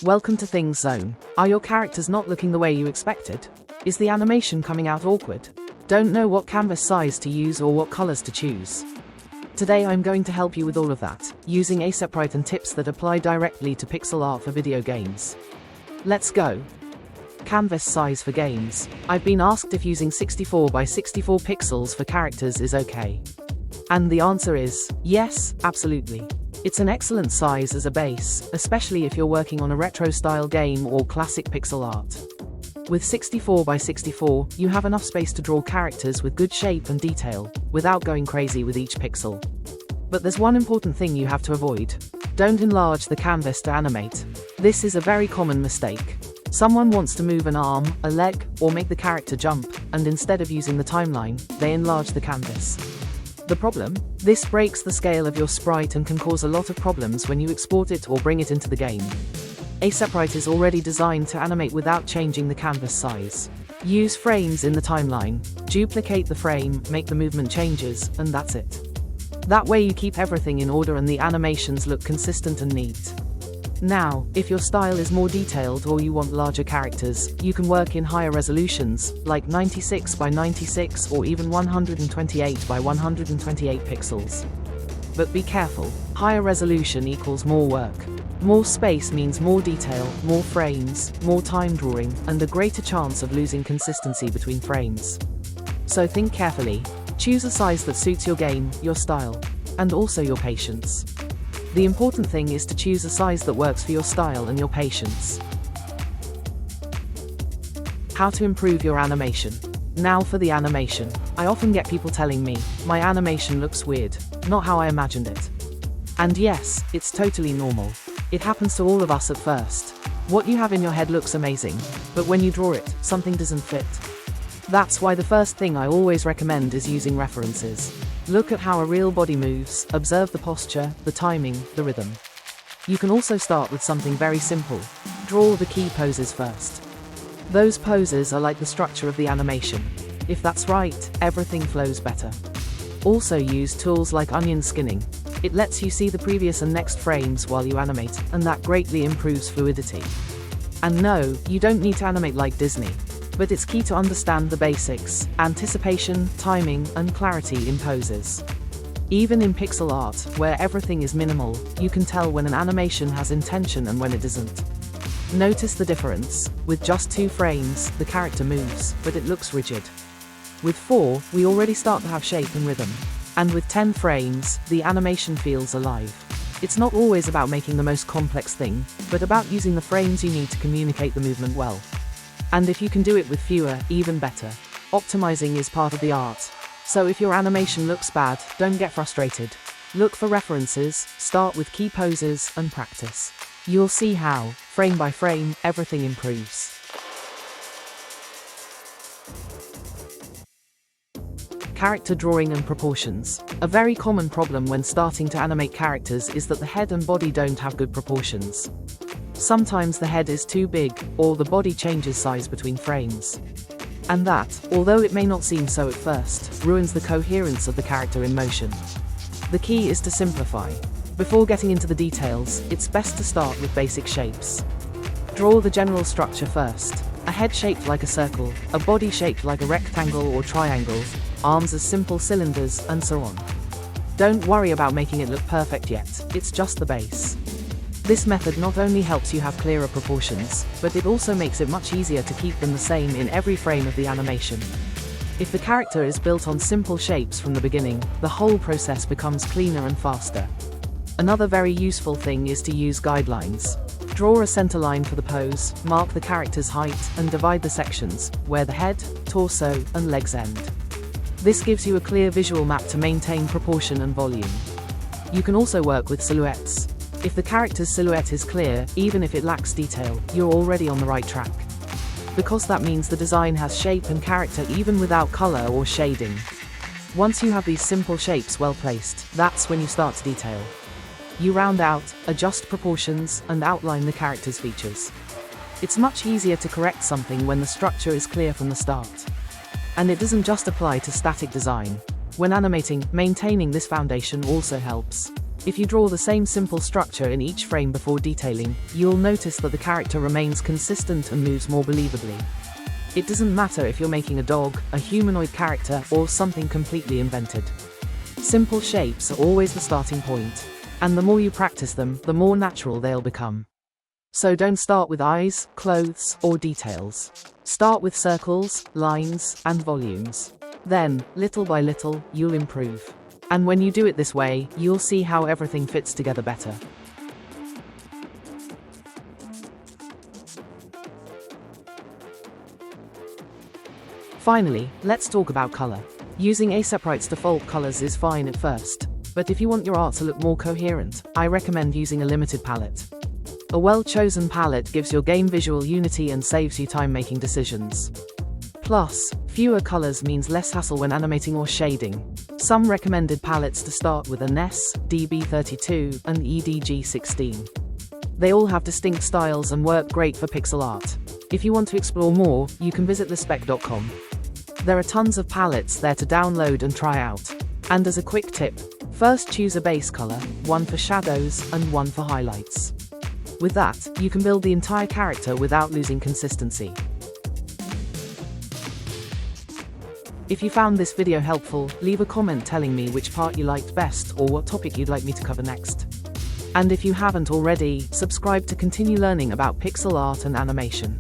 Welcome to Things Zone. Are your characters not looking the way you expected? Is the animation coming out awkward? Don't know what canvas size to use or what colors to choose? Today I'm going to help you with all of that, using Aseprite and tips that apply directly to pixel art for video games. Let's go. Canvas size for games. I've been asked if using 64 by 64 pixels for characters is okay. And the answer is, yes, absolutely. It's an excellent size as a base, especially if you're working on a retro-style game or classic pixel art. With 64 by 64, you have enough space to draw characters with good shape and detail, without going crazy with each pixel. But there's one important thing you have to avoid. Don't enlarge the canvas to animate. This is a very common mistake. Someone wants to move an arm, a leg, or make the character jump, and instead of using the timeline, they enlarge the canvas. The problem? This breaks the scale of your sprite and can cause a lot of problems when you export it or bring it into the game. Aseprite is already designed to animate without changing the canvas size. Use frames in the timeline, duplicate the frame, make the movement changes, and that's it. That way you keep everything in order and the animations look consistent and neat. Now, if your style is more detailed or you want larger characters, you can work in higher resolutions, like 96 by 96 or even 128 by 128 pixels. But be careful, higher resolution equals more work. More space means more detail, more frames, more time drawing, and a greater chance of losing consistency between frames. So think carefully. Choose a size that suits your game, your style, and also your patience. The important thing is to choose a size that works for your style and your patience. How to improve your animation. Now for the animation. I often get people telling me, my animation looks weird, not how I imagined it. And yes, it's totally normal. It happens to all of us at first. What you have in your head looks amazing, but when you draw it, something doesn't fit. That's why the first thing I always recommend is using references. Look at how a real body moves, observe the posture, the timing, the rhythm. You can also start with something very simple. Draw the key poses first. Those poses are like the structure of the animation. If that's right, everything flows better. Also use tools like onion skinning. It lets you see the previous and next frames while you animate, and that greatly improves fluidity. And no, you don't need to animate like Disney. But it's key to understand the basics, anticipation, timing, and clarity in poses. Even in pixel art, where everything is minimal, you can tell when an animation has intention and when it doesn't. Notice the difference. With just 2 frames, the character moves, but it looks rigid. With 4, we already start to have shape and rhythm. And with 10 frames, the animation feels alive. It's not always about making the most complex thing, but about using the frames you need to communicate the movement well. And if you can do it with fewer, even better. Optimizing is part of the art. So if your animation looks bad, don't get frustrated. Look for references, start with key poses, and practice. You'll see how, frame by frame, everything improves. Character drawing and proportions. A very common problem when starting to animate characters is that the head and body don't have good proportions. Sometimes the head is too big, or the body changes size between frames. And that, although it may not seem so at first, ruins the coherence of the character in motion. The key is to simplify. Before getting into the details, it's best to start with basic shapes. Draw the general structure first. A head shaped like a circle, a body shaped like a rectangle or triangle, arms as simple cylinders, and so on. Don't worry about making it look perfect yet, it's just the base. This method not only helps you have clearer proportions, but it also makes it much easier to keep them the same in every frame of the animation. If the character is built on simple shapes from the beginning, the whole process becomes cleaner and faster. Another very useful thing is to use guidelines. Draw a center line for the pose, mark the character's height, and divide the sections, where the head, torso, and legs end. This gives you a clear visual map to maintain proportion and volume. You can also work with silhouettes. If the character's silhouette is clear, even if it lacks detail, you're already on the right track. Because that means the design has shape and character even without color or shading. Once you have these simple shapes well placed, that's when you start to detail. You round out, adjust proportions, and outline the character's features. It's much easier to correct something when the structure is clear from the start. And it doesn't just apply to static design. When animating, maintaining this foundation also helps. If you draw the same simple structure in each frame before detailing, you'll notice that the character remains consistent and moves more believably. It doesn't matter if you're making a dog, a humanoid character, or something completely invented. Simple shapes are always the starting point, and the more you practice them, the more natural they'll become. So don't start with eyes, clothes, or details. Start with circles, lines, and volumes. Then, little by little, you'll improve. And when you do it this way, you'll see how everything fits together better. Finally, let's talk about color. Using Aseprite's default colors is fine at first, but if you want your art to look more coherent, I recommend using a limited palette. A well-chosen palette gives your game visual unity and saves you time making decisions. Plus, fewer colors means less hassle when animating or shading. Some recommended palettes to start with are NES, DB32, and EDG16. They all have distinct styles and work great for pixel art. If you want to explore more, you can visit thespec.com. There are tons of palettes there to download and try out. And as a quick tip, first choose a base color, one for shadows and one for highlights. With that, you can build the entire character without losing consistency. If you found this video helpful, leave a comment telling me which part you liked best or what topic you'd like me to cover next. And if you haven't already, subscribe to continue learning about pixel art and animation.